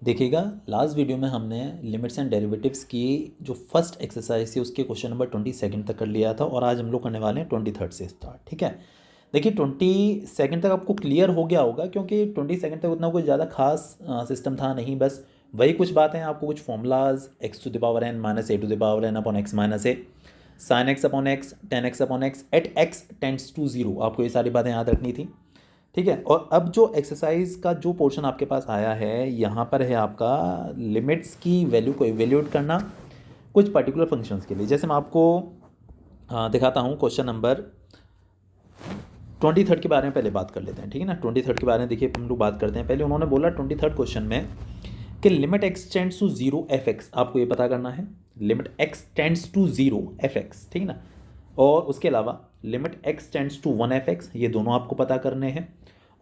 देखिएगा, last video में हमने लिमिट्स एंड डेरिवेटिव्स की जो फर्स्ट एक्सरसाइज थी उसके क्वेश्चन नंबर 22 तक कर लिया था और आज हम लोग करने वाले हैं 23 से स्टार्ट। ठीक है, देखिए 22 तक आपको क्लियर हो गया होगा क्योंकि 22 तक उतना कोई ज़्यादा खास सिस्टम था नहीं, बस वही कुछ बातें हैं। आपको कुछ formulas x to the power n minus a to the power n upon x minus a, sine x upon x, tan x upon x at x tends to zero, आपको ये सारी बातें याद रखनी थी। ठीक है, और अब जो एक्सरसाइज का जो पोर्शन आपके पास आया है यहाँ पर है आपका लिमिट्स की वैल्यू को इवेल्यूएट करना कुछ पर्टिकुलर फंक्शंस के लिए। जैसे मैं आपको दिखाता हूँ क्वेश्चन नंबर 23 के बारे में पहले बात कर लेते हैं। ठीक है ना, 23 के बारे में देखिए हम लोग बात करते हैं। पहले उन्होंने बोला 23 क्वेश्चन में कि limit x tends to zero f x, आपको ये पता करना है limit x tends to zero f x. ठीक है ना, और उसके अलावा limit x tends to one f x, ये दोनों आपको पता करने हैं।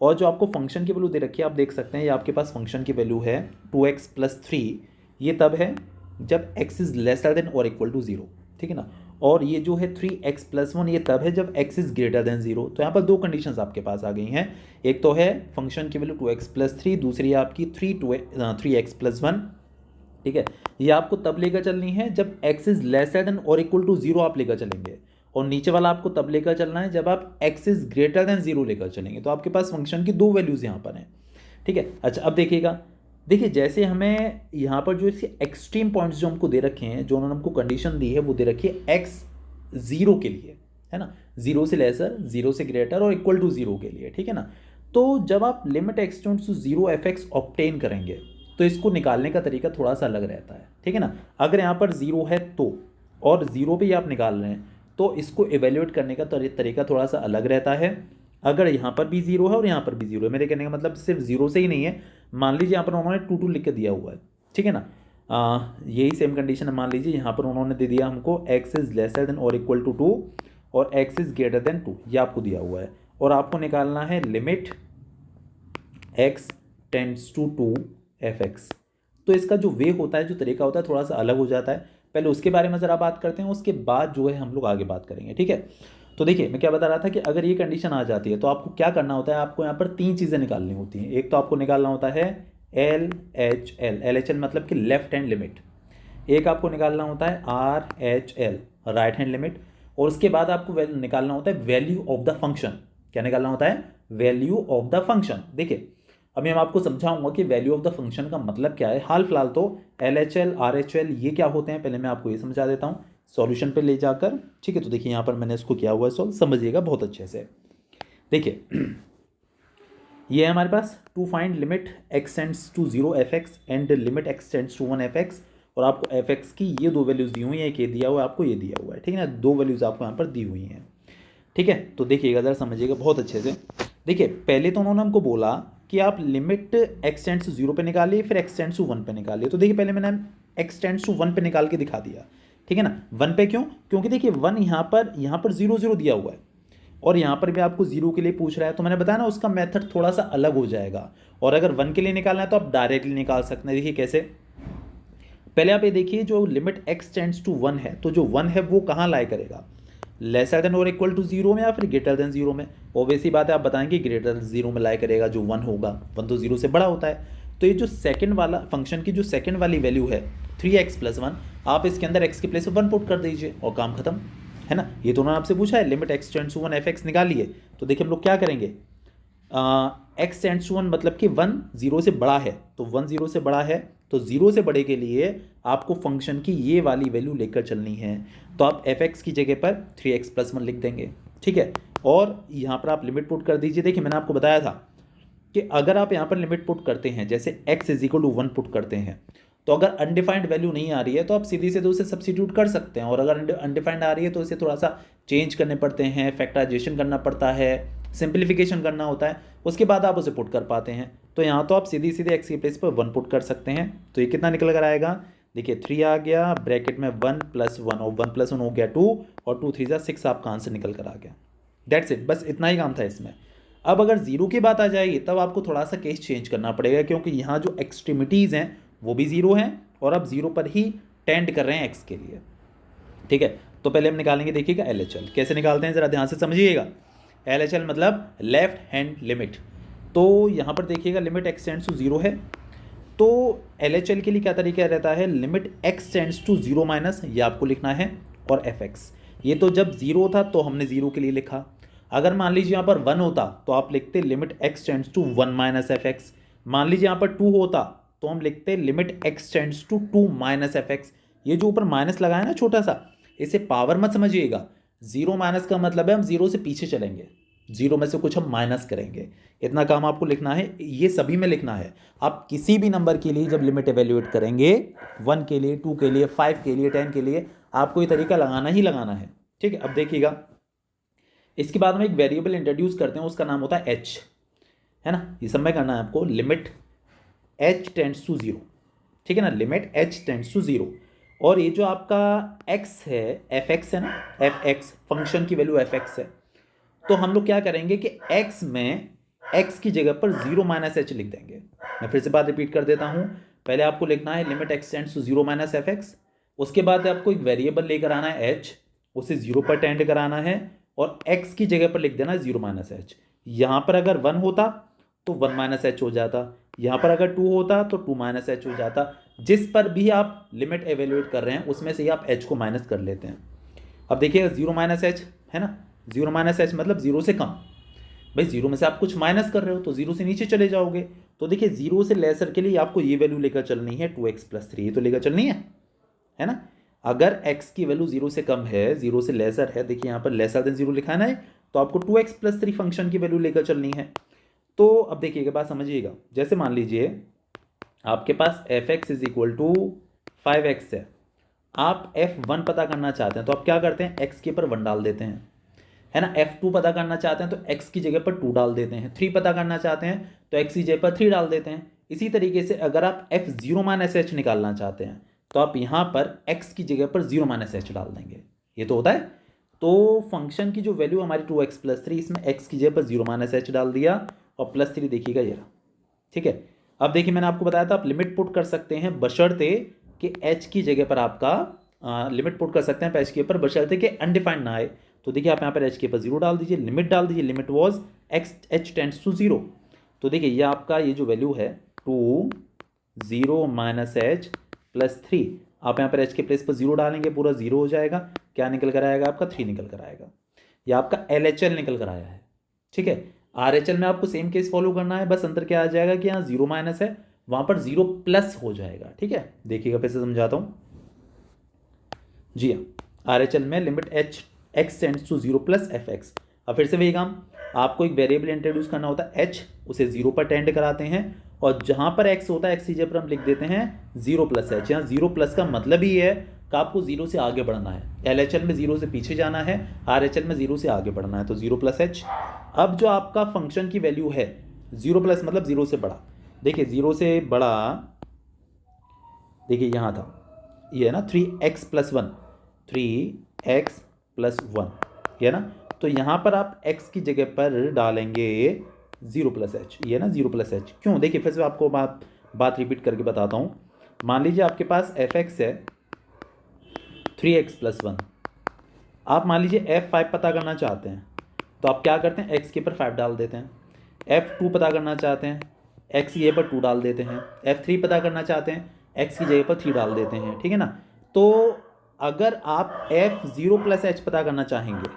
और जो आपको फंक्शन की वैल्यू दे रखी है आप देख सकते हैं, ये आपके पास फंक्शन की वैल्यू है 2x प्लस 3, ये तब है जब x इज़ लेसर देन और इक्वल टू जीरो। ठीक है ना, और ये जो है 3x प्लस 1 ये तब है जब x is greater than zero. तो यहाँ पर दो कंडीशंस आपके पास आ गई हैं, एक तो है फंक्शन की वैल्यू 2x प्लस 3, दूसरी है आपकी 3x प्लस 1। ठीक है, ये आपको तब लेकर चलनी है जब x इज़ लेसर देन और इक्वल टू जीरो आप लेकर चलेंगे, और नीचे वाला आपको तब लेकर चलना है जब आप x is greater than zero लेकर चलेंगे। तो आपके पास फंक्शन की दो वैल्यूज़ यहाँ पर हैं। ठीक है, अच्छा अब देखिएगा, देखिए जैसे हमें यहाँ पर जो इसके एक्सट्रीम पॉइंट्स जो हमको दे रखे हैं, जो उन्होंने हमको कंडीशन दी है वो दे रखी है x जीरो के लिए, है ना, जीरो से लेसर, जीरो से ग्रेटर और इक्वल टू जीरो के लिए। ठीक है ना, तो जब आप limit x tends to zero f x obtain करेंगे तो इसको निकालने का तरीका थोड़ा सा अलग रहता है। ठीक है ना, अगर यहाँ पर जीरो है तो, और जीरो पे ही आप निकाल रहे हैं तो इसको एवेल्यूएट करने का तरीका थोड़ा सा अलग रहता है। अगर यहाँ पर भी जीरो है और यहाँ पर भी जीरो है, मेरे कहने का मतलब सिर्फ जीरो से ही नहीं है, मान लीजिए यहाँ पर उन्होंने 2 लिख के दिया हुआ है। ठीक है ना, यही सेम कंडीशन है। मान लीजिए यहाँ पर उन्होंने दे दिया हमको x इज़ लेसर देन और इक्वल टू 2 और x इज़ ग्रेटर देन 2, ये आपको दिया हुआ है, और आपको निकालना है limit x tends to 2 f x. तो इसका जो वे होता है, जो तरीका होता है, थोड़ा सा अलग हो जाता है। पहले उसके बारे में ज़रा बात करते हैं, उसके बाद जो है हम लोग आगे बात करेंगे। ठीक है, तो देखिए मैं क्या बता रहा था कि अगर ये कंडीशन आ जाती है तो आपको क्या करना होता है, आपको यहाँ पर 3 चीज़ें निकालनी होती हैं। एक तो आपको निकालना होता है LHL मतलब कि लेफ्ट हैंड लिमिट, एक आपको निकालना होता है RHL राइट हैंड लिमिट, और उसके बाद आपको निकालना होता है वैल्यू ऑफ द फंक्शन। क्या निकालना होता है? Value of the function. देखिए अभी मैं आपको समझाऊंगा कि वैल्यू ऑफ द फंक्शन का मतलब क्या है। हाल फिलहाल तो LHL RHL ये क्या होते हैं, पहले मैं आपको ये समझा देता हूँ सॉल्यूशन पे ले जाकर। ठीक है, तो देखिए यहाँ पर मैंने इसको किया हुआ है सॉल्व, समझिएगा बहुत अच्छे से। देखिए ये है हमारे पास to find limit x tends to zero f x and limit x tends to 1 f x, और आपको एफ एक्स की ये दो वैल्यूज़ दी हुई हैं, एक ये दिया हुआ है, आपको ये दिया हुआ है। ठीक है ना, दो वैल्यूज़ आपको यहाँ पर दी हुई हैं। ठीक है, तो देखिएगा ज़रा समझिएगा बहुत अच्छे से। देखिए पहले तो उन्होंने हमको बोला कि आप limit x tends to zero पे निकालिए, फिर एक्स टेंड्स टू 1 पे निकालिए। तो देखिए पहले मैंने एक्स टेंड्स टू 1 पे निकाल के दिखा दिया। ठीक है ना, 1 पे क्यों? क्योंकि देखिए 1 यहाँ पर 0 0 दिया हुआ है, और यहाँ पर भी आपको 0 के लिए पूछ रहा है, तो मैंने बताया ना उसका मेथड थोड़ा सा अलग हो जाएगा। और अगर 1 के लिए निकालना है तो आप डायरेक्टली निकाल सकते हैं। देखिए कैसे, पहले आप ये देखिए जो लिमिट एक्स टेंड्स टू 1 है, तो जो 1 है वो कहाँ लाई करेगा, लेसर देन और इक्वल टू जीरो में या फिर ग्रेटर देन जीरो में। ऑब्वियसली बात है, आप बताएंगे ग्रेटर देन जीरो में लाई करेगा, जो 1 होगा, 1 तो जीरो से बड़ा होता है। तो ये जो सेकंड वाला फंक्शन की जो सेकंड वाली वैल्यू है 3x प्लस 1, आप इसके अंदर x के प्लेस में 1 पुट कर दीजिए और काम खत्म, है ना। ये तो उन्होंने आपसे पूछा है limit x tends to 1 f x निकालिए। तो देखिए हम लोग क्या करेंगे, x टेंड्स टू 1 मतलब कि 1 0 से बड़ा है, तो 1 0 से बड़ा है, तो 0 से बड़े के लिए आपको फंक्शन की ये वाली वैल्यू लेकर चलनी है। तो आप एफ एक्स की जगह पर 3x प्लस 1 लिख देंगे। ठीक है, और यहाँ पर आप लिमिट पुट कर दीजिए। देखिए मैंने आपको बताया था कि अगर आप यहाँ पर लिमिट पुट करते हैं, जैसे x is equal to 1 put करते हैं, तो अगर अनडिफाइंड वैल्यू नहीं आ रही है तो आप सीधी से उसे सब्स्टिट्यूट कर सकते हैं, और अगर अनडिफाइंड आ रही है तो इसे थोड़ा सा चेंज करने पड़ते हैं, फैक्टराइजेशन करना पड़ता है, सिंप्लीफिकेशन करना होता है, उसके बाद आप उसे पुट कर पाते हैं। तो यहाँ तो आप सीधे सीधे एक्स की प्लेस पर 1 पुट कर सकते हैं। तो ये कितना निकल कर आएगा, देखिए 3 आ गया, ब्रैकेट में 1 प्लस 1, और 1 प्लस 1 हो गया 2, और 2 3 6 आपका आंसर निकल कर आ गया। दैट्स इट, बस इतना ही काम था इसमें। अब अगर जीरो की बात आ जाएगी तब आपको थोड़ा सा केस चेंज करना पड़ेगा, क्योंकि यहाँ जो एक्सट्रीमिटीज़ हैं वो भी जीरो हैं, और अब जीरो पर ही टेंड कर रहे हैं एक्स के लिए। ठीक है, तो पहले हम निकालेंगे, देखिएगा LHL कैसे निकालते हैं, ज़रा ध्यान से समझिएगा। LHL मतलब लेफ्ट हैंड लिमिट। तो यहाँ पर देखिएगा limit x tends to zero है, तो LHL के लिए क्या तरीका रहता है, limit x tends to 0 minus, ये आपको लिखना है, और fx, ये तो जब 0 था तो हमने 0 के लिए लिखा। अगर मान लीजिए यहाँ पर 1 होता तो आप लिखते limit x tends to 1 minus fx। मान लीजिए यहाँ पर 2 होता तो हम लिखते limit x tends to 2 minus fx। ये जो ऊपर माइनस लगाया ना छोटा सा, इसे पावर मत समझिएगा। 0 माइनस का मतलब है हम 0 से पीछे चलेंगे, 0 में से कुछ हम माइनस करेंगे। इतना काम आपको लिखना है, ये सभी में लिखना है। आप किसी भी नंबर के लिए जब लिमिट एवेल्युएट करेंगे, 1 के लिए, 2 के लिए, 5 के लिए, 10 के लिए, आपको ये तरीका लगाना ही लगाना है। ठीक है, अब देखिएगा, इसके बाद हम एक वेरिएबल इंट्रोड्यूस करते हैं, उसका नाम होता है h, है ना। ये सब में करना है आपको, लिमिट h टेंड्स टू 0, ठीक है ना, लिमिट h टेंड्स टू 0। और ये जो आपका x है, fx है ना, fx फंक्शन की वैल्यू fx है, तो हम लोग क्या करेंगे कि x में x की जगह पर 0 माइनस एच लिख देंगे। मैं फिर से बात रिपीट कर देता हूँ, पहले आपको लिखना है limit x tends to 0 minus fx, उसके बाद आपको एक वेरिएबल लेकर आना है h, उसे 0 पर टेंड कराना है, और x की जगह पर लिख देना 0 माइनस एच। यहाँ पर अगर 1 होता तो 1 माइनस एच हो जाता, यहाँ पर अगर 2 होता तो 2 माइनस एच हो जाता। जिस पर भी आप लिमिट एवेल्युएट कर रहे हैं उसमें से ही आप h को माइनस कर लेते हैं। अब देखिए 0 माइनस एच है ना, 0 माइनस एच मतलब 0 से कम। भाई 0 में से आप कुछ माइनस कर रहे हो तो 0 से नीचे चले जाओगे। तो देखिए 0 से लेसर के लिए आपको ये वैल्यू लेकर चलनी है 2x प्लस 3, ये तो लेकर चलनी है ना। अगर x की वैल्यू 0 से कम है, 0 से लेसर है, देखिए यहाँ पर लेसर देन 0 लिखा है ना, तो आपको 2x प्लस 3 फंक्शन की वैल्यू लेकर चलनी है। तो अब देखिएगा, बात समझिएगा, जैसे मान लीजिए आपके पास fx is equal to 5x है, आप f1 पता करना चाहते हैं तो आप क्या करते हैं, x के ऊपर 1 डाल देते हैं, है ना। f2 पता करना चाहते हैं तो x की जगह पर 2 डाल देते हैं, 3 पता करना चाहते हैं तो x की जगह पर 3 डाल देते हैं। इसी तरीके से अगर आप f0 माइनस एच निकालना चाहते हैं तो आप यहाँ पर x की जगह पर 0 माइनस एच डाल देंगे, ये तो होता है। तो फंक्शन की जो वैल्यू हमारी 2x प्लस 3, इसमें x की जगह पर 0 माइनस एच डाल दिया और प्लस 3 देखिएगा ये रहा, ठीक है। अब देखिए मैंने आपको बताया था आप लिमिट पुट कर सकते हैं बशर्ते कि h की जगह पर आपका लिमिट पुट कर सकते हैं h के ऊपर, बशर्ते कि अनडिफाइंड ना आए। तो देखिए आप यहाँ पर h के ऊपर 0 डाल दीजिए, लिमिट डाल दीजिए, limit was h tends to 0। तो देखिए ये आपका ये जो वैल्यू है 2 0 माइनस एच प्लस 3, आप यहाँ पर h के प्लेस पर 0 डालेंगे, पूरा 0 हो जाएगा, क्या निकल कर आएगा आपका 3 निकल कर आएगा। ये आपका LHL निकल कर आया है, ठीक है। RHL में आपको सेम केस फॉलो करना है, बस अंतर क्या आ जाएगा कि यहाँ 0 माइनस है, वहाँ पर 0 प्लस हो जाएगा, ठीक है। देखिएगा फिर से समझाता हूँ, जी हाँ, RHL में limit x tends to 0 plus fx। अब फिर से वही काम, आपको एक वेरिएबल इंट्रोड्यूस करना होता है h, उसे 0 पर टेंड कराते हैं, और जहाँ पर x होता है x की जगह पर हम लिख देते हैं 0 प्लस h। यहाँ 0 प्लस का मतलब ही है कि आपको 0 से आगे बढ़ना है, LHL में 0 से पीछे जाना है, RHL में 0 से आगे बढ़ना है, तो 0 प्लस h। अब जो आपका फंक्शन की वैल्यू है 0 प्लस मतलब 0 से बड़ा, देखिए 0 से बड़ा, देखिए यहाँ था ये है ना 3x प्लस 1, 3x प्लस 1, ये ना। तो यहाँ पर आप x की जगह पर डालेंगे 0 प्लस एच, ये ना 0 प्लस एच। क्यों, देखिए फिर से आपको बात रिपीट करके बताता हूँ। मान लीजिए आपके पास fx है 3x प्लस 1, आप मान लीजिए f5 पता करना चाहते हैं तो आप क्या करते हैं, x के ऊपर 5 डाल देते हैं। f2 पता करना चाहते हैं, x की जगह पर 2 डाल देते हैं। f3 पता करना चाहते हैं, x की जगह पर 3 डाल देते हैं, ठीक है ना। तो अगर आप f0 प्लस h पता करना चाहेंगे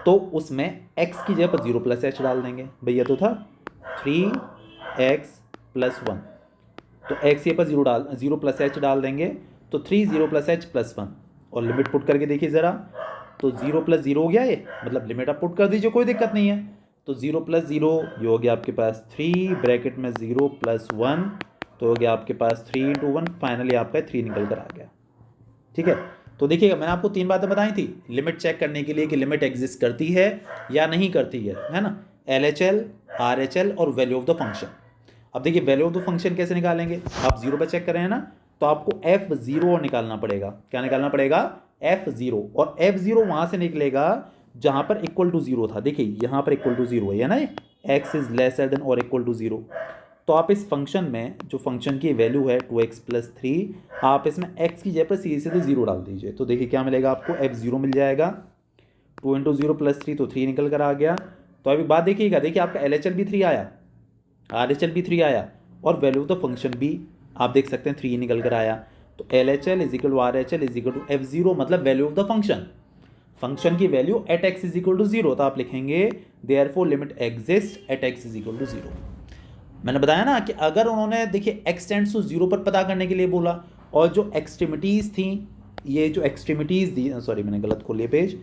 तो उसमें x की जगह पर 0 प्लस h डाल देंगे। भैया तो था 3x प्लस 1, तो x के पर 0 प्लस h डाल देंगे, तो 3 0 प्लस h प्लस 1, और लिमिट पुट करके देखिए ज़रा, तो 0 प्लस 0 हो गया ये, मतलब लिमिट आप पुट कर दीजिए, कोई दिक्कत नहीं है। तो 0 प्लस 0 ये हो गया आपके पास 3 ब्रैकेट में 0 प्लस 1, तो हो गया आपके पास 3 इंटू 1, फाइनली आपका 3 निकल कर आ गया, ठीक है। तो देखिएगा मैंने आपको 3 बातें बताई थी लिमिट चेक करने के लिए कि लिमिट एग्जिस्ट करती है या नहीं करती है ना, LHL, RHL और वैल्यू ऑफ द फंक्शन। अब देखिए वैल्यू ऑफ द फंक्शन कैसे निकालेंगे, आप 0 पर चेक कर रहे हैं ना, तो आपको f0 निकालना पड़ेगा। क्या निकालना पड़ेगा, f0, और f0 वहाँ से निकलेगा जहाँ पर इक्वल टू 0 था। देखिए यहाँ पर इक्वल टू 0 है ना, x इज लेसर देन और इक्वल टू 0। तो आप इस फंक्शन में जो फंक्शन की वैल्यू है 2x प्लस 3, आप इसमें x की जगह पर सीधे सीधे 0 डाल दीजिए, तो देखिए क्या मिलेगा आपको, f0 मिल जाएगा, 2 इंटू 0 प्लस 3, तो 3 निकल कर आ गया। तो अभी बात देखिएगा, देखिए आपका LHL भी 3 आया, RHL भी 3 आया, और वैल्यू ऑफ द फंक्शन भी आप देख सकते हैं 3 निकल कर आया। तो LHL is equal to RHL is equal to F0 मतलब value of the function, function की value at x is equal to 0। तो आप लिखेंगे therefore limit exist at x is equal to 0। मैंने बताया ना कि अगर उन्होंने देखिए x टेंड्स टू 0 पर पता करने के लिए बोला और जो एक्सट्रीमिटीज़ थी, ये जो एक्सट्रीमिटीज़ दी, सॉरी मैंने गलत खोल लिया पेज,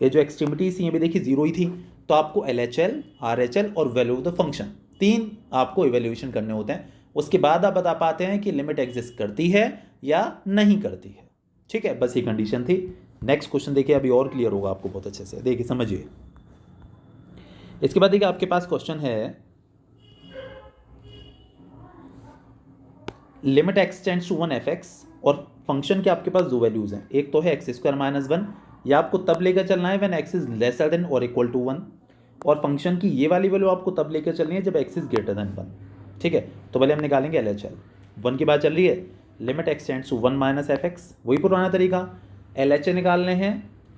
ये जो एक्सट्रीमिटीज़ थी ये भी देखिए 0 ही थी। तो आपको LHL, RHL और वैल्यू ऑफ द फंक्शन 3 आपको इवेल्युएशन करने होते हैं। उसके बाद आप बता पाते हैं कि लिमिट एग्जिस्ट करती है या नहीं करती है। ठीक है, बस ये कंडीशन थी। नेक्स्ट क्वेश्चन देखिए, अभी और क्लियर होगा आपको बहुत अच्छे से, देखिए समझिए। इसके बाद देखिए आपके पास क्वेश्चन है limit x tends to 1 fx और फंक्शन के आपके पास दो वैल्यूज हैं, एक तो है x² - 1, या आपको तब लेकर चलना है when x is lesser than और इक्वल टू 1, और फंक्शन की ये वाली वैल्यू आपको तब लेकर चलनी है जब x इज ग्रेटर देन 1। ठीक है, तो पहले हम निकालेंगे LHL। 1 की बात चल रही है, limit x tends to 1 - fx, वही पुराना तरीका। LHL निकालने हैं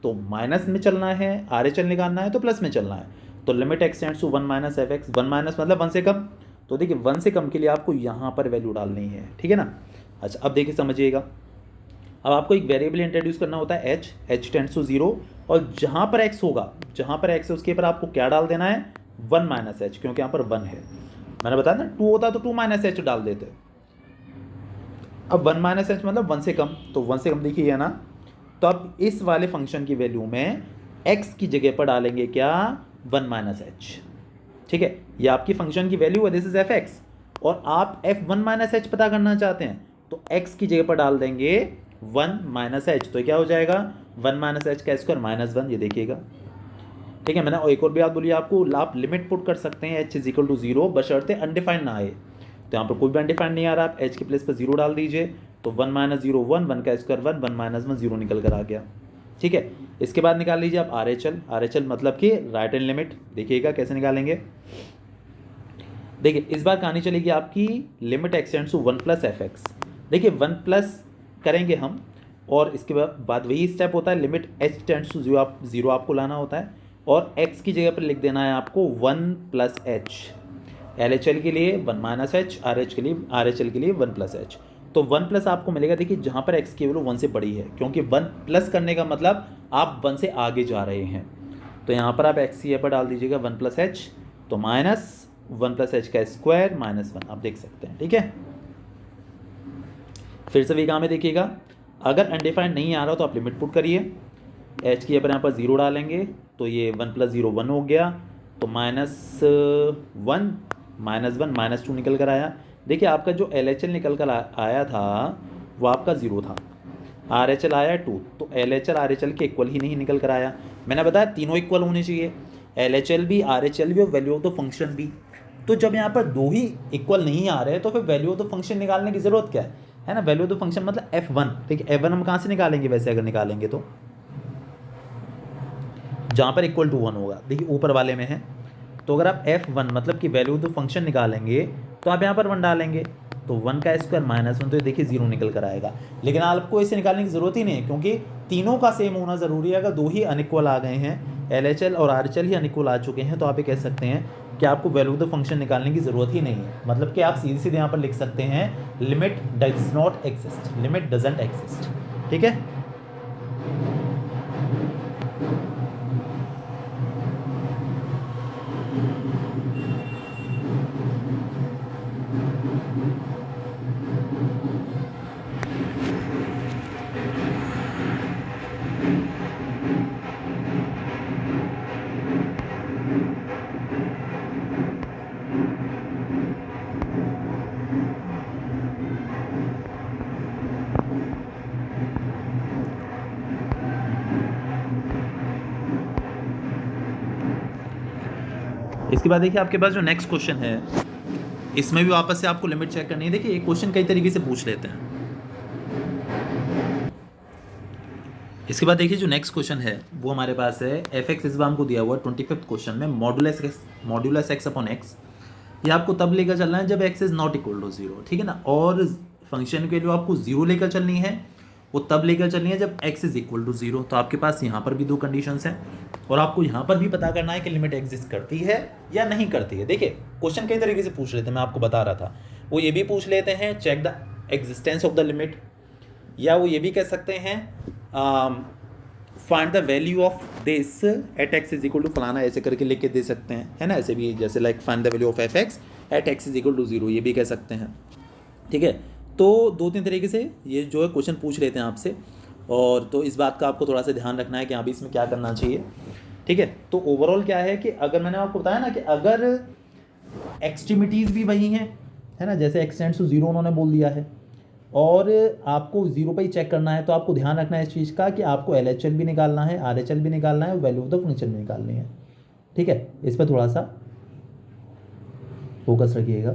तो माइनस में चलना है, RHL निकालना है तो प्लस में चलना है। तो limit x tends to 1 - fx, 1 minus मतलब 1 से कम, तो देखिए 1 से कम के लिए आपको यहाँ पर वैल्यू डालनी है। ठीक है ना। अच्छा, अब देखिए समझिएगा, अब आपको एक वेरिएबल इंट्रोड्यूस करना होता है h टेंड्स टू 0, और जहाँ पर x होगा, जहाँ पर x है उसके ऊपर आपको क्या डाल देना है, 1 - h, क्योंकि यहाँ पर 1 है। मैंने बताया ना 2 होता तो 2 - h डाल देते। अब 1 - h मतलब 1 से कम, तो 1 से कम देखिए है ना। तो अब इस वाले फंक्शन की वैल्यू में x की जगह पर डालेंगे क्या, 1 - h। ठीक है, ये आपकी फंक्शन की वैल्यू है, दिस इज fx, और आप f1 - h पता करना चाहते हैं तो x की जगह पर डाल देंगे 1 - h। तो क्या हो जाएगा, 1 - h का स्क्वायर -1, ये देखिएगा। ठीक है, मैंने और एक और भी बात बोली आपको, आप लिमिट पुट कर सकते हैं h इज इक्वल टू 0, बशर्ते अनडिफाइंड ना आए। तो यहाँ पर कोई भी अनडिफाइंड नहीं आ रहा, आप h के प्लेस पर 0 डाल दीजिए, तो 1 - 0 1, 1 का स्क्वायर 1, 1 - 1 0 निकल कर आ गया। ठीक है, इसके बाद निकाल लीजिए आप RHL मतलब कि राइट हैंड लिमिट। देखिएगा कैसे निकालेंगे, देखिए इस बार कहानी चलेगी आपकी limit x tends to 1 + fx। देखिए 1 प्लस करेंगे हम, और इसके बाद वही स्टेप होता है, लिमिट h टेंड्स टू 0 आपको लाना होता है, और x की जगह पर लिख देना है आपको 1 + h। LHL के लिए 1 - h, RHL के लिए 1 + h। तो 1 प्लस आपको मिलेगा, देखिए जहाँ पर x की वैल्यू 1 से बड़ी है, क्योंकि 1 प्लस करने का मतलब आप 1 से आगे जा रहे हैं। तो यहाँ पर आप x की जगह पर डाल दीजिएगा 1 + h, तो -1 + h का स्क्वायर -1, आप देख सकते हैं। ठीक है, फिर से वही काम है, देखिएगा अगर अनडिफाइंड नहीं आ रहा तो आप लिमिट पुट करिए, h की जगह पर यहाँ पर 0 डालेंगे, तो ये 1 + 0 1 हो गया, तो -1 -1 -2 निकल कर आया। देखिए आपका जो LHL निकल कर आया था वो आपका 0 था, RHL आया 2, तो LHL RHL के इक्वल ही नहीं निकल कर आया। मैंने बताया तीनों इक्वल होने चाहिए, LHL भी, RHL भी और वैल्यू ऑफ द फंक्शन भी। तो जब यहाँ पर दो ही इक्वल नहीं आ रहे तो फिर वैल्यू ऑफ द फंक्शन निकालने की ज़रूरत क्या है ना। वैल्यू ऑफ द फंक्शन मतलब F1। ठीक है, F1 हम कहाँ से निकालेंगे वैसे, अगर निकालेंगे तो जहाँ पर इक्वल टू 1 होगा, देखिए ऊपर वाले में है। तो अगर आप F1 मतलब कि वैल्यू ऑफ द फंक्शन निकालेंगे तो आप यहाँ पर 1 डालेंगे, तो 1 का स्क्वायर -1, तो देखिए 0 निकल कर आएगा। लेकिन आपको इसे निकालने की ज़रूरत ही नहीं है, क्योंकि तीनों का सेम होना ज़रूरी है। अगर दो ही अनइक्वल आ गए हैं, LHL और RHL ही अनइक्वल आ चुके हैं, तो आप ये कह सकते हैं कि आपको वैल्यू ऑफ द फंक्शन निकालने की ज़रूरत ही नहीं है। मतलब कि आप सीधे सीधे यहाँ पर लिख सकते हैं limit does not exist, limit doesn't exist. ठीक है, इसके बाद देखिए आपके पास जो नेक्स्ट क्वेश्चन है, इसमें भी वापस से आपको लिमिट चेक करनी है। देखिए एक क्वेश्चन कई तरीके से पूछ लेते हैं। इसके बाद देखिए जो नेक्स्ट क्वेश्चन है वो हमारे पास है fx इस बार हमको दिया हुआ 25th क्वेश्चन में मॉडुलस x अपॉन x। ये आपको तब लेकर चलना है जब x is not equal to 0। ठीक है ना, और फंक्शन की वैल्यू आपको 0 लेकर चलनी है, वो तब लेकर चलनी है जब x इज इक्वल टू 0। तो आपके पास यहाँ पर भी दो कंडीशंस हैं, और आपको यहाँ पर भी पता करना है कि लिमिट एग्जिस्ट करती है या नहीं करती है। देखिए क्वेश्चन कई तरीके से पूछ लेते हैं, मैं आपको बता रहा था। वो ये भी पूछ लेते हैं check the existence of the limit, या वो ये भी कह सकते हैं find the value of this at x is equal to फलाना, ऐसे करके लिख के दे सकते हैं, है ना। ऐसे भी जैसे like find the value of f x at x is equal to 0, ये भी कह सकते हैं, ठीक है। तो 2-3 तरीके से ये जो है क्वेश्चन पूछ लेते हैं आपसे, और तो इस बात का आपको थोड़ा सा ध्यान रखना है कि अभी इसमें क्या करना चाहिए, ठीक है। तो ओवरऑल क्या है कि अगर मैंने आपको बताया ना कि अगर एक्सट्रीमिटीज़ भी वही हैं, है ना, जैसे एक्स टेंड्स टू 0 उन्होंने बोल दिया है, और आपको 0 पे ही चेक करना है, तो आपको ध्यान रखना है इस चीज़ का कि आपको LHL भी निकालना है, RHL भी निकालना है, और वैल्यू ऑफ द फंक्शन भी निकालनी है, ठीक है। इस पर थोड़ा सा फोकस रखिएगा।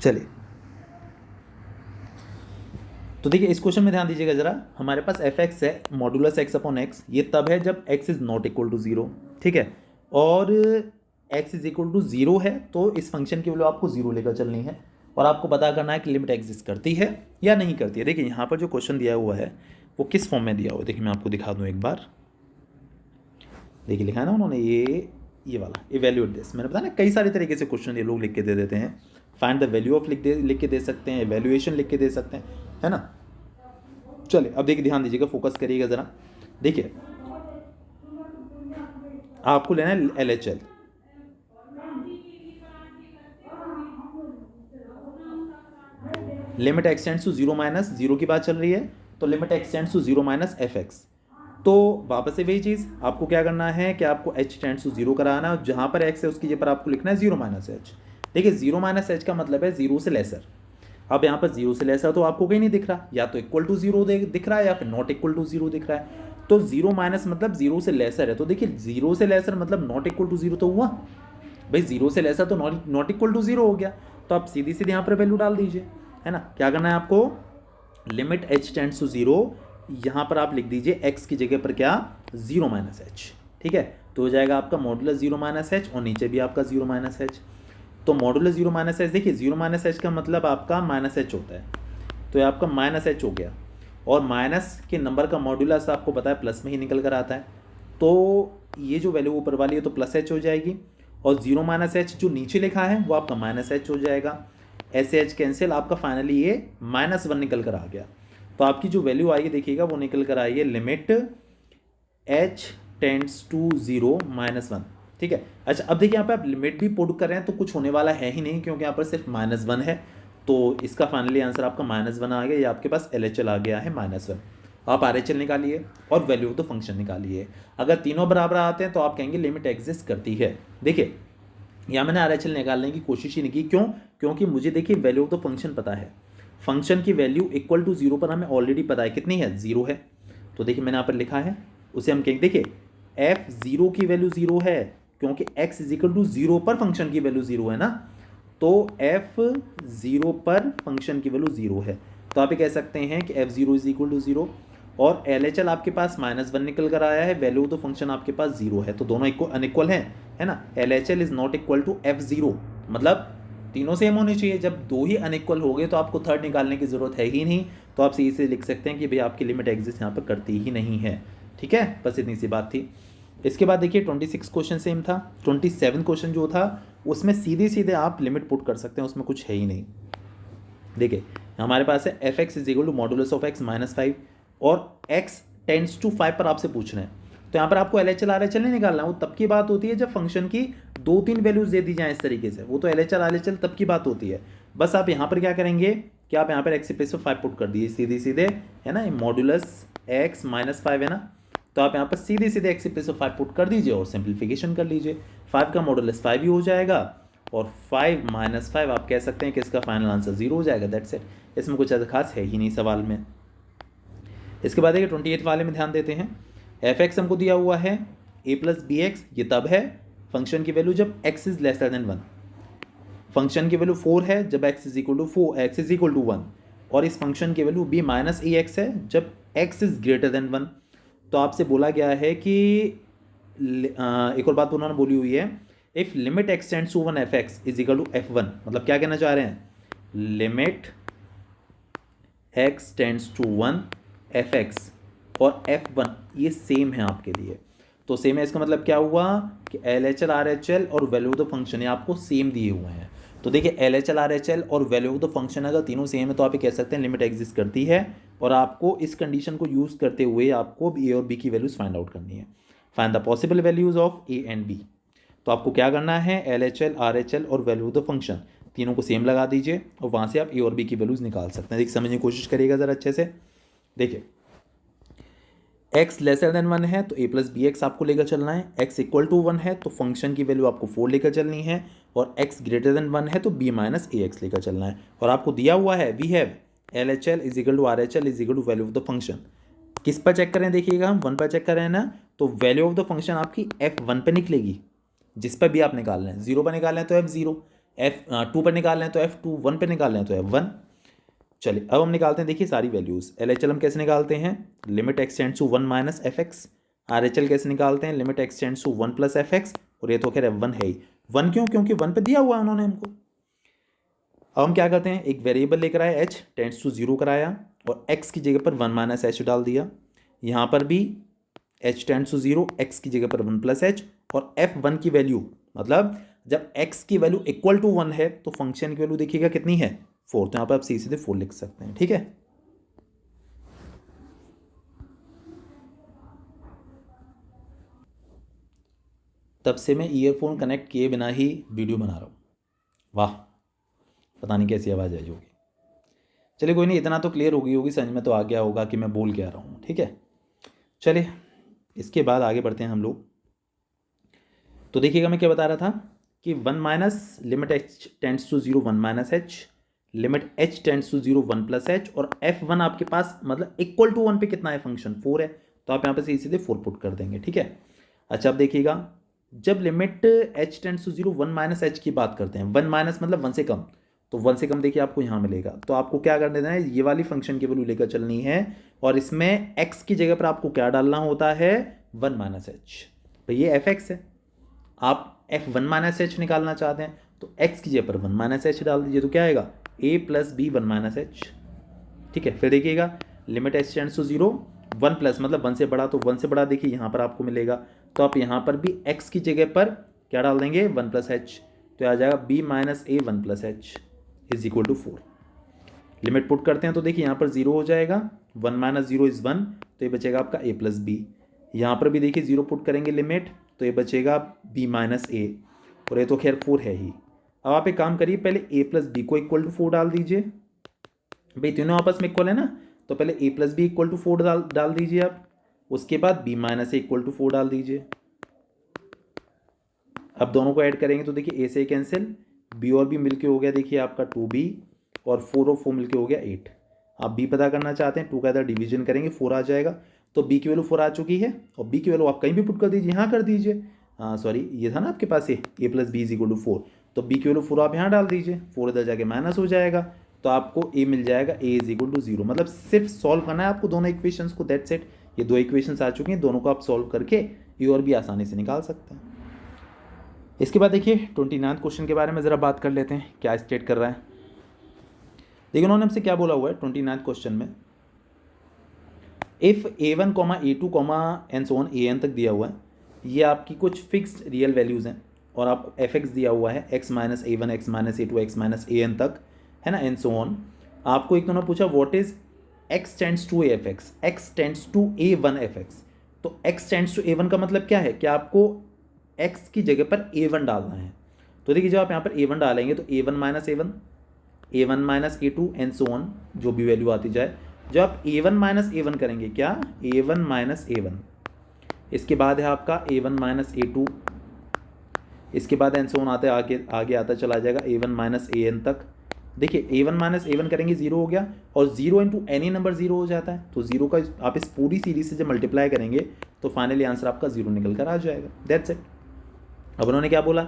चलिए, तो देखिए इस क्वेश्चन में ध्यान दीजिएगा जरा। हमारे पास एफ एक्स है मॉडुलस एक्स अपॉन एक्स, ये तब है जब x is not equal to 0, ठीक है, और एक्स इज इक्वल टू 0 है, तो इस फंक्शन की वैल्यू आपको 0 लेकर चलनी है, और आपको पता करना है कि लिमिट एग्जिस्ट करती है या नहीं करती है। देखिए यहाँ पर जो क्वेश्चन दिया हुआ है वो किस फॉर्म में दिया हुआ है, देखिए मैं आपको दिखा दूँ एक बार। देखिए लिखा है ना उन्होंने ये वाला इवेल्यूएट दिस। मैंने बताया ना कई सारे तरीके से क्वेश्चन ये लोग लिख के दे देते हैं। फाइंड द वैल्यू ऑफ लिख के दे सकते हैं, इवेल्युएशन लिख के दे सकते हैं, है ना। चलिए अब देखिए ध्यान दीजिएगा, फोकस करिएगा ज़रा। देखिए आपको लेना है LHL, limit x tends to 0 minus 0 की बात चल रही है, तो limit x tends to 0 minus f x. तो वापस से वही चीज़ आपको क्या करना है कि आपको h टेंड्स टू 0 कराना है, जहाँ पर x है उसकी जगह पर आपको लिखना है 0 माइनस एच। देखिए 0 माइनस एच का मतलब है 0 से लेसर। अब यहाँ पर 0 से लेसर तो आपको कहीं नहीं दिख रहा, या तो इक्वल टू 0 दिख रहा है या फिर नॉट इक्वल टू 0 दिख रहा है। तो 0 माइनस मतलब 0 से लेसर है, तो देखिए 0 से लेसर मतलब नॉट इक्वल टू 0 तो हुआ भाई, 0 से लेसर तो नॉट इक्वल टू 0 हो गया। तो आप सीधी सीधी यहाँ पर वैल्यू डाल दीजिए, है ना। क्या करना है आपको, लिमिट h टेंड्स टू 0, यहाँ पर आप लिख दीजिए x की जगह पर क्या 0 माइनस एच, ठीक है। तो हो जाएगा आपका मॉडुलस 0 माइनस एच, और नीचे भी आपका 0 माइनस एच। तो मॉडुलस 0 माइनस एच, देखिए 0 माइनस एच का मतलब आपका माइनस एच होता है, तो ये आपका माइनस एच हो गया, और माइनस के नंबर का मॉडुलस आपको पता है प्लस में ही निकल कर आता है, तो ये जो वैल्यू ऊपर वाली है तो प्लस एच हो जाएगी, और 0 माइनस एच जो नीचे लिखा है वो आपका माइनस एच हो जाएगा। ऐसे एच कैंसिल, आपका फाइनली ये -1 निकल कर आ गया। तो आपकी जो वैल्यू आएगी देखिएगा वो निकल कर आई है लिमिट h टेंड्स टू 0 -1, ठीक है। अच्छा अब देखिए यहाँ पे आप लिमिट भी पुट कर रहे हैं तो कुछ होने वाला है ही नहीं, क्योंकि यहाँ पर सिर्फ -1 है, तो इसका फाइनली आंसर आपका -1 आ गया, या आपके पास LHL आ गया है -1। आप RHL निकालिए और वैल्यू ऑफ द फंक्शन निकालिए। अगर तीनों बराबर आते हैं तो आप कहेंगे लिमिट एग्जिस्ट करती है। देखिए यहाँ मैंने RHL निकालने की कोशिश ही नहीं की, क्यों, क्योंकि मुझे देखिए वैल्यू ऑफ द फंक्शन पता है, फंक्शन की वैल्यू इक्वल टू 0 पर हमें ऑलरेडी पता है कितनी है, 0 है। तो देखिए मैंने यहाँ पर लिखा है, उसे हम कहेंगे देखिए f0 की वैल्यू 0 है, क्योंकि x इज इक्वल टू 0 पर फंक्शन की वैल्यू 0 है ना, तो f0 पर फंक्शन की वैल्यू 0 है। तो आप ये कह सकते हैं कि f0 इज इक्वल टू 0, और LHL आपके पास -1 निकल कर आया है, वैल्यू ऑफ द फंक्शन आपके पास 0 है, तो दोनों अनइक्वल हैं, है ना। LHL is not equal to f0, मतलब तीनों सेम होने चाहिए। जब दो ही अनइक्वल हो गए तो आपको थर्ड निकालने की ज़रूरत है ही नहीं, तो आप सही से लिख सकते हैं कि भाई आपकी लिमिट एग्जिस्ट यहाँ पर करती ही नहीं है, ठीक है। बस इतनी सी बात थी। इसके बाद देखिए 26 क्वेश्चन सेम था, 27 क्वेश्चन जो था उसमें सीधे सीधे आप लिमिट पुट कर सकते हैं, उसमें कुछ है ही नहीं। देखिए हमारे पास है f x is equal to modulus of x -5, और x टेंड्स टू 5 पर आपसे पूछना है, तो यहाँ पर आपको LHL RHL नहीं निकालना, वो तब की बात होती है जब फंक्शन की 2-3 वैल्यूज दे दी जाए इस तरीके से, वो तो LHL RHL तब की बात होती है। बस आप यहाँ पर क्या करेंगे कि आप यहाँ पर x प्लेस 5 पुट कर दिए सीधे सीधे, है ना, मॉडुलस x -5 है ना, तो आप यहाँ पर सीधे सीधे x प्लेस 5 पुट कर दीजिए और सिंप्लीफिकेशन कर लीजिए। 5 का मॉडुलस 5 ही हो जाएगा, और 5 - 5 आप कह सकते हैं कि इसका फाइनल आंसर 0 हो जाएगा, दैट्स इट। इसमें कुछ ऐसा खास है ही नहीं सवाल में। इसके बाद देखिए 28 वाले में ध्यान देते हैं। एफ एक्स हमको दिया हुआ है a + bx, ये तब है फंक्शन की वैल्यू जब x is lesser then 1, function की वैल्यू 4 है जब x इज इक्वल टू 1, और इस फंक्शन की वैल्यू b - ax है जब x इज ग्रेटर देन 1। तो आपसे बोला गया है कि एक और बात उन्होंने बोली हुई है, if limit x tends to 1 f(x) is equal to f1, मतलब क्या कहना चाह रहे हैं, limit x tends to 1 f(x) और f1 ये सेम है आपके लिए, तो सेम है इसका मतलब क्या हुआ, कि LHL RHL और वैल्यू ऑफ द फंक्शन ये आपको सेम दिए हुए हैं। तो देखिए LHL RHL और वैल्यू ऑफ द फंक्शन अगर तीनों सेम है तो आप ये कह सकते हैं लिमिट एग्जिस्ट करती है, और आपको इस कंडीशन को यूज़ करते हुए आपको ए और बी की वैल्यूज़ फाइंड आउट करनी है। Find the possible values of a and b. तो आपको क्या करना है, LHL RHL और वैल्यू ऑफ द फंक्शन तीनों को सेम लगा दीजिए और वहाँ से आप ए और बी की वैल्यूज़ निकाल सकते हैं। देखिए समझने की कोशिश करिएगा ज़रा अच्छे से। देखिए x लेसर देन 1 है तो a प्लस बी एक्स आपको लेकर चलना है, x इक्वल टू 1 है तो फंक्शन की वैल्यू आपको 4 लेकर चलनी है, और x ग्रेटर देन 1 है तो b माइनस ए एक्स लेकर चलना है। और आपको दिया हुआ है we have LHL is equal to RHL is equal to value of the function. किस पर चेक करें, देखिएगा हम 1 पर चेक करें ना, तो वैल्यू ऑफ द फंक्शन आपकी f1 पे निकलेगी, जिस पर भी आप निकाल रहे हैं। 0 पर निकाल रहे हैं तो f0, f2 पर निकाल रहे हैं तो f2, 1 पर निकाल रहे हैं तो f1। चलिए अब हम निकालते हैं, देखिए सारी वैल्यूज़। LHL हम कैसे निकालते हैं, limit x tends to 1 minus f x. RHL कैसे निकालते हैं, limit x tends to 1 plus f x, और ये तो खैर f1 है ही। 1 क्यों, क्योंकि 1 पे दिया हुआ है उन्होंने हमको। अब हम क्या करते हैं, एक वेरिएबल लेकर आए h टेंड्स टू 0 कराया, और x की जगह पर 1 माइनस एच डाल दिया। यहाँ पर भी h टेंड्स टू 0, x की जगह पर 1 प्लस एच, और f1 की वैल्यू मतलब जब x की वैल्यू इक्वल टू 1 है तो फंक्शन की वैल्यू देखिएगा कितनी है, 4। तो यहाँ पर आप सीधे 4 लिख सकते हैं, ठीक है। तब से मैं ईयरफोन कनेक्ट किए बिना ही वीडियो बना रहा हूँ। वाह, पता नहीं कैसी आवाज़ आई होगी। चलिए कोई नहीं, इतना तो क्लियर हो गई होगी, समझ में तो आ गया होगा कि मैं बोल क्या रहा हूँ, ठीक है। चलिए इसके बाद आगे बढ़ते हैं हम लोग। तो देखिएगा मैं क्या बता रहा था कि 1 minus limit h tends to 0 1 minus h, limit h tends to 0 1 plus h, और f1 आपके पास मतलब इक्वल टू 1 पे कितना है, फंक्शन 4 है, तो आप यहाँ पे सीधे 4 पुट कर देंगे, ठीक है। अच्छा अब देखिएगा, जब limit h tends to 0 1 minus h की बात करते हैं, 1 माइनस मतलब 1 से कम, तो 1 से कम देखिए आपको यहाँ मिलेगा, तो आपको क्या कर देना है, ये वाली फंक्शन की वैल्यू लेकर चलनी है, और इसमें x की जगह पर आपको क्या डालना होता है, 1 माइनस एच। तो ये f(x) है, आप f1 माइनस एच निकालना चाहते हैं तो x की जगह पर 1 माइनस एच डाल दीजिए, तो क्या आएगा a plus b 1 minus h, ठीक है। फिर देखिएगा limit h tends to 0 1 plus मतलब 1 से बड़ा, तो 1 से बड़ा देखिए यहाँ पर आपको मिलेगा, तो आप यहाँ पर भी x की जगह पर क्या डाल देंगे, 1 प्लस एच, तो आ जाएगा b minus a 1 plus h is equal to 4। Limit put करते हैं तो देखिए यहाँ पर 0 हो जाएगा, 1 माइनस 0 इज़ 1, तो ये बचेगा आपका a प्लस बी। यहाँ पर भी देखिए 0 पुट करेंगे लिमिट, तो ये बचेगा b माइनस ए, और ये तो खैर 4 है ही। अब आप एक काम करिए, पहले a प्लस बी को इक्वल टू 4 डाल दीजिए, भाई तीनों आपस में इक्वल है ना, तो पहले a plus b equal to 4 डाल दीजिए आप, उसके बाद b minus a equal to 4 डाल दीजिए। अब दोनों को ऐड करेंगे तो देखिए a से कैंसिल, b और b मिलके हो गया देखिए आपका 2b, और 4 और 4 मिलके हो गया 8। आप b पता करना चाहते हैं, 2 का इधर डिवीजन करेंगे 4 आ जाएगा, तो b की वैल्यू 4 आ चुकी है, और b की वैल्यू आप कहीं भी पुट कर दीजिए, यहाँ कर दीजिए, हाँ सॉरी ये था ना आपके पास a plus b is equal to 4, तो b की वैल्यू 4 आप यहाँ डाल दीजिए, 4 इधर जाके माइनस हो जाएगा, तो आपको a मिल जाएगा a इज इक्वल टू 0। मतलब सिर्फ सॉल्व करना है आपको दोनों इक्वेशंस को, दैट्स इट। ये 2 इक्वेशंस आ चुकी हैं, दोनों को आप सॉल्व करके ये और भी आसानी से निकाल सकते हैं। इसके बाद देखिए 29 क्वेश्चन के बारे में ज़रा बात कर लेते हैं, क्या स्टेट कर रहा है। देखिए उन्होंने हमसे क्या बोला हुआ है 29 क्वेश्चन में, if a1 a2 and so on an तक दिया हुआ है, ये आपकी कुछ फिक्स्ड रियल वैल्यूज़ हैं, और आपको fx दिया हुआ है x minus a1 x minus a2 x minus an तक, है ना, एंड सो ऑन। आपको एक तो उन्होंने पूछा what is x tends to fx, x tends to a1 fx, तो x टेंड्स टू a1 का मतलब क्या है कि आपको x की जगह पर a1 डालना है। तो देखिए जब आप यहाँ पर a1 डालेंगे तो a1 minus a1, a1 minus a2 and so on, जो भी वैल्यू आती जाए। जब आप a1 माइनस a1 करेंगे, क्या a1 माइनस a1, इसके बाद है आपका a1 माइनस a2, इसके बाद एंड सो ऑन आते आगे आता चला जाएगा a1 माइनस an तक। देखिए a1 माइनस a1 करेंगे 0 हो गया, और 0 इंटू एनी नंबर 0 हो जाता है, तो 0 का आप इस पूरी सीरीज से जब मल्टीप्लाई करेंगे तो फाइनली आंसर आपका 0 निकल कर आ जाएगा, दैट्स इट। अब उन्होंने क्या बोला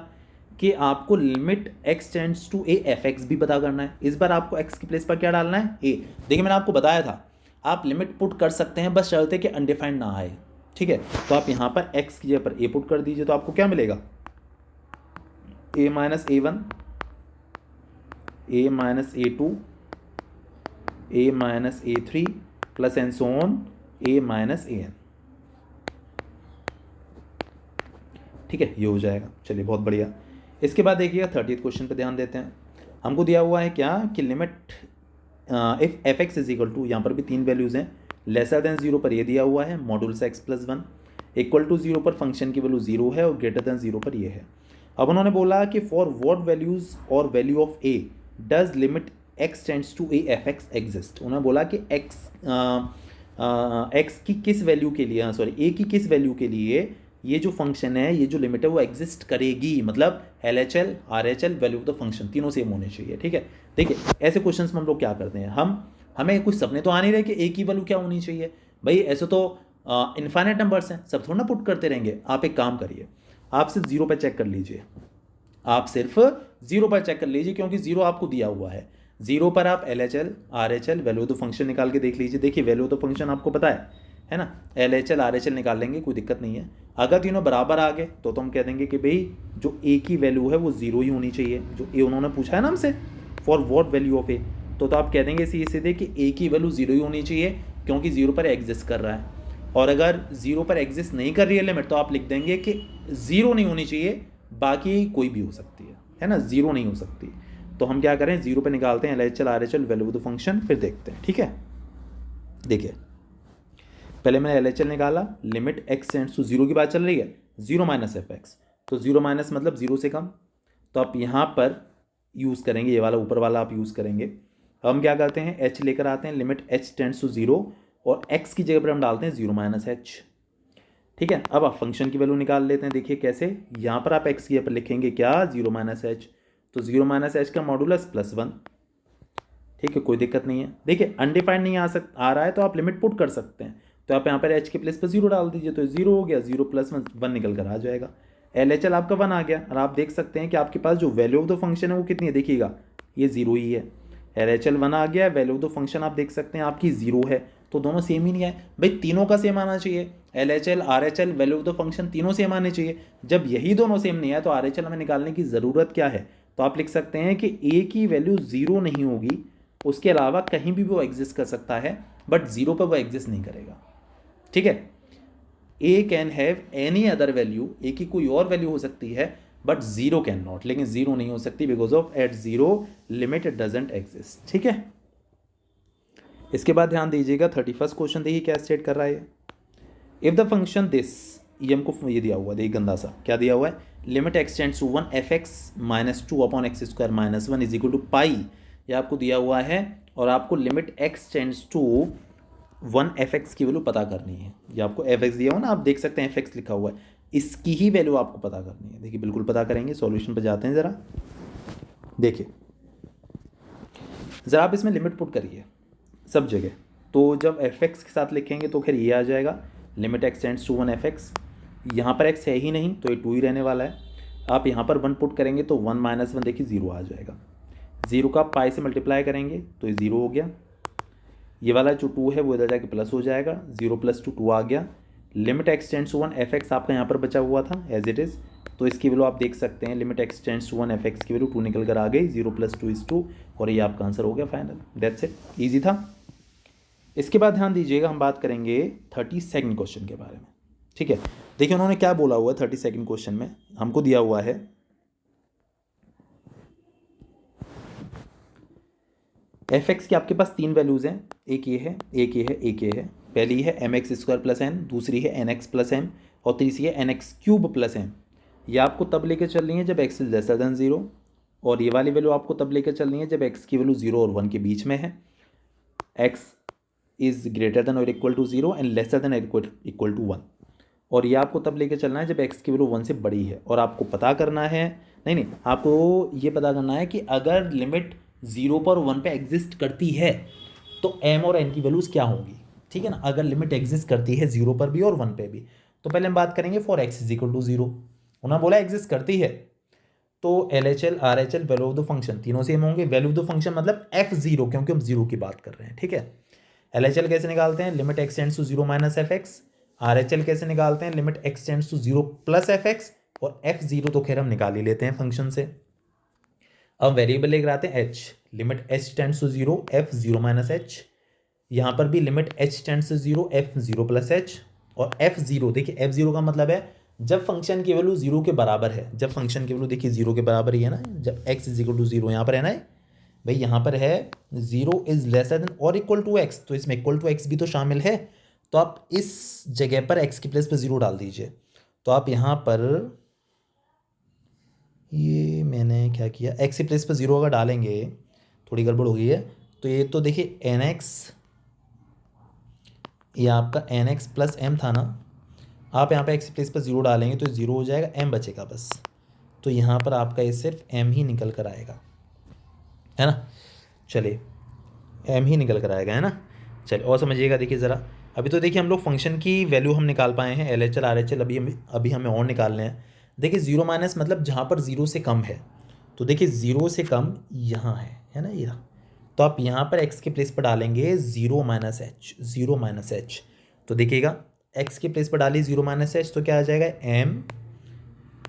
कि आपको limit x tends to a fx भी पता करना है। इस बार आपको x की प्लेस पर क्या डालना है, a। देखिए मैंने आपको बताया था आप लिमिट पुट कर सकते हैं, बस शर्त है कि अनडिफाइंड ना आए, ठीक है। तो आप यहाँ पर x की जगह पर a पुट कर दीजिए, तो आपको क्या मिलेगा, a minus a1, a minus a2, a minus a3 plus and so on a minus an। ठीक है, ये हो जाएगा। चलिए बहुत बढ़िया। इसके बाद देखिएगा 30th क्वेश्चन पे ध्यान देते हैं। हमको दिया हुआ है क्या कि limit if f x is equal to, यहाँ पर भी 3 वैल्यूज़ हैं, लेसर देन 0 पर ये दिया हुआ है modulus x plus 1, equal to 0 पर फंक्शन की वैल्यू 0 है और ग्रेटर देन 0 पर ये है। अब उन्होंने बोला कि फॉर व्हाट वैल्यूज़ और value of a does limit x tends to a f x exist. उन्होंने बोला कि x की किस वैल्यू के लिए, सॉरी a की किस वैल्यू के लिए ये जो फंक्शन है, ये जो लिमिट है वो एग्जिस्ट करेगी, मतलब LHL RHL value of the function तीनों सेम होने चाहिए। ठीक है, देखिए ऐसे क्वेश्चंस में हम लोग क्या करते हैं, हमें कुछ सपने तो आ नहीं रहे कि a की वैल्यू क्या होनी चाहिए। भाई ऐसे तो इन्फाइनाइट नंबर्स हैं, सब थोड़ा ना पुट करते रहेंगे। आप एक काम करिए, आप सिर्फ 0 पर चेक कर लीजिए, आप सिर्फ 0 पर चेक कर लीजिए, क्योंकि 0 आपको दिया हुआ है। 0 पर आप LHL RHL value of the function निकाल के देख लीजिए। देखिए वैल्यू ऑफ द फंक्शन आपको पता है ना, LHL RHL निकाल लेंगे, कोई दिक्कत नहीं है। अगर तीनों बराबर आ गए तो हम कह देंगे कि भाई जो a की वैल्यू है वो 0 ही होनी चाहिए, जो a उन्होंने पूछा है ना हमसे, for what value of a, तो आप कह देंगे सीधे कि a की वैल्यू 0 ही होनी चाहिए, क्योंकि 0 पर एग्जिस्ट कर रहा है। और अगर 0 पर एग्जिस्ट नहीं कर रही है लिमिट, तो आप लिख देंगे कि 0 नहीं होनी चाहिए, बाकी कोई भी हो सकती है ना, 0 नहीं हो सकती। तो हम क्या करें, 0 पे निकालते हैं LHL RHL value of the function, फिर देखते हैं। ठीक है, देखिए पहले मैंने LHL निकाला, लिमिट x टेंड्स टू 0 की बात चल रही है, 0 माइनस एफ एक्स, तो 0 माइनस मतलब 0 से कम, तो आप यहाँ पर यूज़ करेंगे, ये वाला ऊपर वाला आप यूज़ करेंगे। अब हम क्या करते हैं, h लेकर आते हैं, लिमिट h टेंड्स टू 0 और x की जगह पर हम डालते हैं 0 माइनस h। ठीक है, अब आप फंक्शन की वैल्यू निकाल लेते हैं। देखिए कैसे, यहाँ पर आप x की जगह पर लिखेंगे क्या, 0 माइनस h, तो 0 माइनस h का मॉडुलस प्लस 1। ठीक है, कोई दिक्कत नहीं है। देखिए अनडिफाइंड नहीं आ रहा है तो आप लिमिट पुट कर सकते हैं, तो आप यहाँ पर h के प्लेस पर 0 डाल दीजिए, तो 0 हो गया, 0 प्लस 1 निकल कर आ जाएगा। LHL आपका 1 आ गया, और आप देख सकते हैं कि आपके पास जो वैल्यू ऑफ द फंक्शन है वो कितनी है, देखिएगा ये 0 ही है। LHL 1 आ गया, वैल्यू ऑफ द फंक्शन आप देख सकते हैं आपकी 0 है, तो दोनों सेम ही नहीं है। भाई तीनों का सेम आना चाहिए, LHL RHL value of the function तीनों सेम आने चाहिए। जब यही दोनों सेम नहीं है तो RHL हमें निकालने की ज़रूरत क्या है, तो आप लिख सकते हैं कि a की वैल्यू 0 नहीं होगी, उसके अलावा कहीं भी वो एग्जिस्ट कर सकता है, बट 0 पर वो एग्जिस्ट नहीं करेगा। ठीक है, a can have any other value, a की कोई और वैल्यू हो सकती है, बट 0 कैन नॉट, लेकिन 0 नहीं हो सकती, because of at 0 limit doesn't exist. ठीक है, इसके बाद ध्यान दीजिएगा 31st क्वेश्चन, देखिए क्या स्टेट कर रहा है। इफ द फंक्शन दिस, ये हमको ये दिया हुआ, देखिए गंदा सा क्या दिया हुआ है, limit x tends to 1 f x minus 2 upon x square minus 1 is equal to pi, ये आपको दिया हुआ है, और आपको limit x tends to 1 f x की वैल्यू पता करनी है। ये आपको एफ एक्स दिया हुआ ना, आप देख सकते हैं एफ एक्स लिखा हुआ है, इसकी ही वैल्यू आपको पता करनी है। देखिए बिल्कुल पता करेंगे, सॉल्यूशन पर जाते हैं ज़रा, देखिए ज़रा आप इसमें लिमिट पुट करिए सब जगह, तो जब एफ एक्स के साथ लिखेंगे तो फिर ये आ जाएगा, limit x tends to 1 f x, यहाँ पर x है ही नहीं तो ये 2 ही रहने वाला है। आप यहाँ पर 1 पुट करेंगे तो 1 माइनस 1 देखिए 0 आ जाएगा, 0 का पाई से मल्टीप्लाई करेंगे तो ये 0 हो गया, ये वाला जो 2 है वो इधर जाके प्लस हो जाएगा, 0 प्लस 2 2 आ गया। Limit x tends to 1 f x आपका यहाँ पर बचा हुआ था एज इट इज़, तो इसकी वैल्यू आप देख सकते हैं, limit x tends to 1 f x की वैल्यू 2 निकल कर आ गई, 0 प्लस 2 इज 2, और ये आपका आंसर हो गया फाइनल। दैट्स इट, ईजी था। इसके बाद ध्यान दीजिएगा, हम बात करेंगे 32nd क्वेश्चन के बारे में। ठीक है, देखिए उन्होंने क्या बोला हुआ है 32nd क्वेश्चन में, हमको दिया हुआ है एफ एक्स की आपके पास 3 वैल्यूज़ हैं, एक ये है, एक ये है, एक ये है। पहली है m x square plus n, दूसरी है एन एक्स प्लस एम, और तीसरी है n x cube plus m. ये आपको तब लेकर चल रही है जब एक्स इज लेसर देन 0, और ये वाली वैल्यू आपको तब लेकर चल रही है जब एक्स की वैल्यू 0 और 1 के बीच में है, एक्स इज ग्रेटर देन और equal to 0 and lesser than equal to 1, और ये आपको तब लेके चलना है जब x की वैल्यू 1 से बड़ी है। और आपको पता करना है, नहीं आपको ये पता करना है कि अगर लिमिट 0 पर 1 पे एग्जिस्ट करती है तो m और n की वैल्यूज़ क्या होंगी। ठीक है ना, अगर लिमिट एग्जिस्ट करती है 0 पर भी और 1 पे भी, तो पहले हम बात करेंगे for x is equal to 0, उन्होंने बोला एग्जिस्ट करती है, तो LHL RHL value of the function तीनों सेम होंगे। वैल्यू ऑफ द फंक्शन मतलब f0, क्योंकि हम 0 की बात कर रहे हैं। ठीक है, LHL कैसे निकालते हैं, limit x tends to 0 minus f x. RHL कैसे निकालते हैं, limit x tends to 0 plus f x, और f0 तो खैर हम निकाल ही लेते हैं फंक्शन से। अब वेरिएबल लेकर आते हैं h, limit h tends to 0 f0 minus h, यहाँ पर भी limit h tends to 0 f0 plus h, और f0 देखिए f0 का मतलब है जब फंक्शन की वैल्यू जीरो के बराबर है, जब फंक्शन की वैल्यू देखिए जीरो के बराबर ही है ना, जब x is equal to zero यहाँ पर है ना भाई, यहाँ पर है जीरो इज लेसर देन और इक्वल टू एक्स, तो इसमें इक्वल टू एक्स भी तो शामिल है। तो आप इस जगह पर x की प्लेस पर जीरो डाल दीजिए। तो आप यहाँ पर, ये मैंने क्या किया, x की प्लेस पर जीरो अगर डालेंगे, थोड़ी गड़बड़ हो गई है। तो ये तो देखिए एन एक्स, ये आपका एन एक्स प्लस एम था ना, आप यहाँ पे x की प्लेस पर जीरो डालेंगे तो जीरो हो जाएगा, m बचेगा बस। तो यहाँ पर आपका ये सिर्फ m ही निकल कर आएगा, है ना। चलिए m ही निकल कर आएगा, है ना। चलिए और समझिएगा, देखिए ज़रा, अभी तो देखिए हम लोग फंक्शन की वैल्यू हम निकाल पाए हैं, LHL RHL, अभी हमें और निकालने हैं। देखिए जीरो माइनस मतलब जहाँ पर जीरो से कम है, तो देखिए जीरो से कम यहाँ है ना, ये। तो आप यहाँ पर x के प्लेस पर डालेंगे zero minus H, zero minus H. तो देखिएगा x के प्लेस पर डालिए जीरो माइनस एच, तो क्या आ जाएगा, m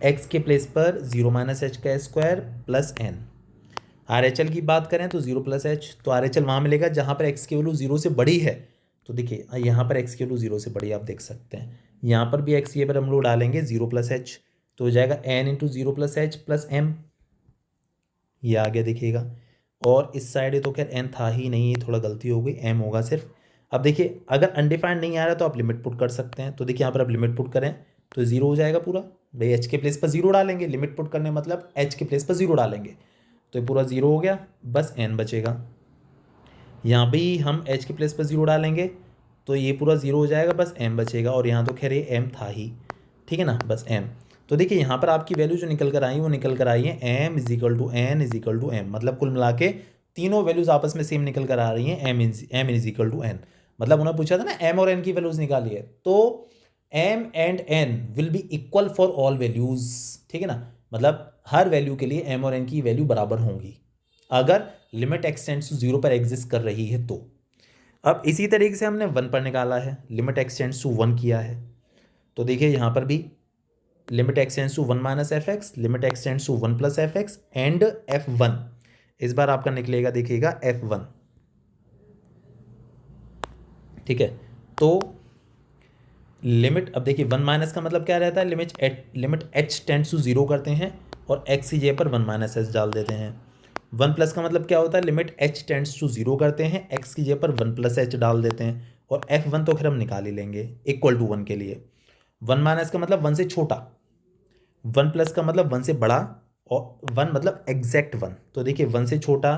x के प्लेस पर जीरो माइनस एच का स्क्वायर प्लस n। RHL की बात करें तो जीरो प्लस एच, तो RHL वहाँ मिलेगा जहाँ पर x की वैल्यू जीरो से बड़ी है। तो देखिए यहाँ पर x की वैल्यू जीरो से बड़ी, आप देख सकते हैं। यहाँ पर भी x के पर हम लोग डालेंगे जीरो प्लस एच, तो हो जाएगा n into zero plus H plus m, ये आ गया देखिएगा। और इस साइड तो खैर n था ही नहीं, ये थोड़ा गलती हो गई, m होगा सिर्फ। अब देखिए अगर अनडिफाइंड नहीं आ रहा तो आप लिमिट पुट कर सकते हैं। तो देखिए यहाँ पर आप लिमिट पुट करें तो जीरो हो जाएगा पूरा, भाई h के प्लेस पर जीरो डालेंगे, लिमिट पुट करने मतलब h के प्लेस पर जीरो डालेंगे, तो ये पूरा जीरो हो गया, बस n बचेगा। यहाँ भी हम h के प्लेस पर जीरो डालेंगे तो ये पूरा जीरो हो जाएगा, बस m बचेगा। और यहाँ तो खैर ये m था ही, ठीक है ना, बस m। तो देखिए यहाँ पर आपकी वैल्यू जो निकल कर आई वो निकल कर आई है m is equal to n is equal to m, मतलब कुल मिला के तीनों वैल्यूज आपस में सेम निकल कर आ रही हैं, m is equal to n। मतलब उन्होंने पूछा था ना m और n की वैल्यूज निकाली है, तो m and n will be equal for all values, ठीक है ना। मतलब हर वैल्यू के लिए m और n की वैल्यू बराबर होंगी अगर लिमिट एक्सटेंड्स टू जीरो पर एग्जिस्ट कर रही है तो। अब इसी तरीके से हमने वन पर निकाला है, लिमिट एक्सटेंड्स टू वन किया है। तो देखिए यहाँ पर भी limit x tends to one minus f x, limit x tends to one plus f x and f one. इस बार आपका निकलेगा देखिएगा एफ वन, ठीक है। तो लिमिट, अब देखिए वन माइनस का मतलब क्या रहता है, limit h tends to zero करते हैं और एक्स की जगह पर वन माइनस एच डाल देते हैं। वन प्लस का मतलब क्या होता है, limit h tends to zero करते हैं, एक्स की जगह पर वन प्लस एच डाल देते हैं। और एफ वन तो फिर हम निकाल ही लेंगे इक्वल टू वन के लिए। वन माइनस का मतलब वन से छोटा, वन प्लस का मतलब वन से बड़ा, और वन मतलब एग्जैक्ट वन। तो देखिए वन से छोटा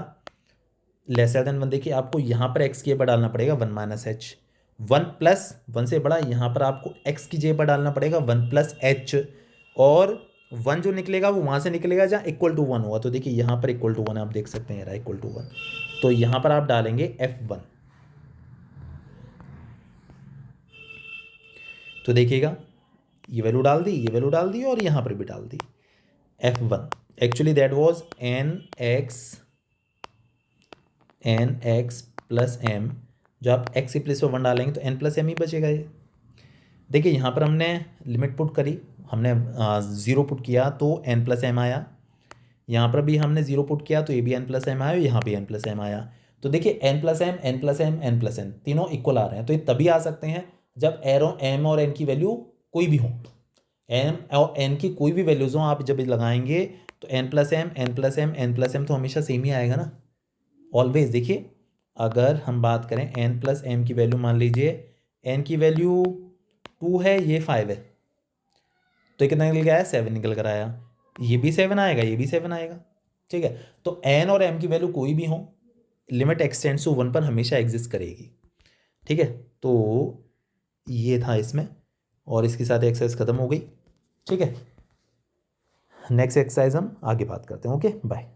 लेसर देन वन, देखिए आपको यहाँ पर एक्स की जगह पर डालना पड़ेगा one minus H. One plus one से बड़ा, यहाँ पर आपको एक्स की जगह पर डालना पड़ेगा वन प्लस एच। और वन जो निकलेगा वो वहाँ से निकलेगा जहाँ इक्वल टू वन हुआ। तो देखिए यहाँ पर इक्वल टू वन आप देख सकते हैं, इक्वल टू वन, तो यहाँ पर आप डालेंगे एफ वन। तो देखिएगा ये वैल्यू डाल दी, ये वैल्यू डाल दी और यहाँ पर भी डाल दी f one. Actually that was an x plus m, जो आप एक्स की प्लेस पर वन डालेंगे तो एन प्लस एम ही बचेगा ये। देखिए यहाँ पर हमने लिमिट पुट करी, हमने ज़ीरो पुट किया तो एन प्लस एम आया, यहाँ पर भी हमने ज़ीरो पुट किया तो ये भी एन प्लस एम आया, यहाँ भी एन प्लस एम आया। तो देखिए n plus m, n plus m, n plus n तीनों इक्वल आ रहे हैं। तो ये तभी आ सकते हैं जब एरो एम और एन की वैल्यू कोई भी हो, एम और एन की कोई भी वैल्यूज हो, आप जब लगाएंगे तो n plus m, n plus m, n plus m तो हमेशा सेम ही आएगा ना, ऑलवेज। देखिए अगर हम बात करें एन प्लस एम की वैल्यू, मान लीजिए एन की वैल्यू टू है, ये फाइव है, तो कितना निकल गया है, सेवन निकल कर आया। ये भी सेवन आएगा, ये भी सेवन आएगा, ठीक है। तो एन और एम की वैल्यू कोई भी हो, लिमिट एक्सटेंड्स टू वन पर हमेशा एग्जिस्ट करेगी, ठीक है। तो ये था इसमें, और इसके साथ एक्सरसाइज खत्म हो गई, ठीक है। नेक्स्ट एक्सरसाइज हम आगे बात करते हैं, ओके बाय।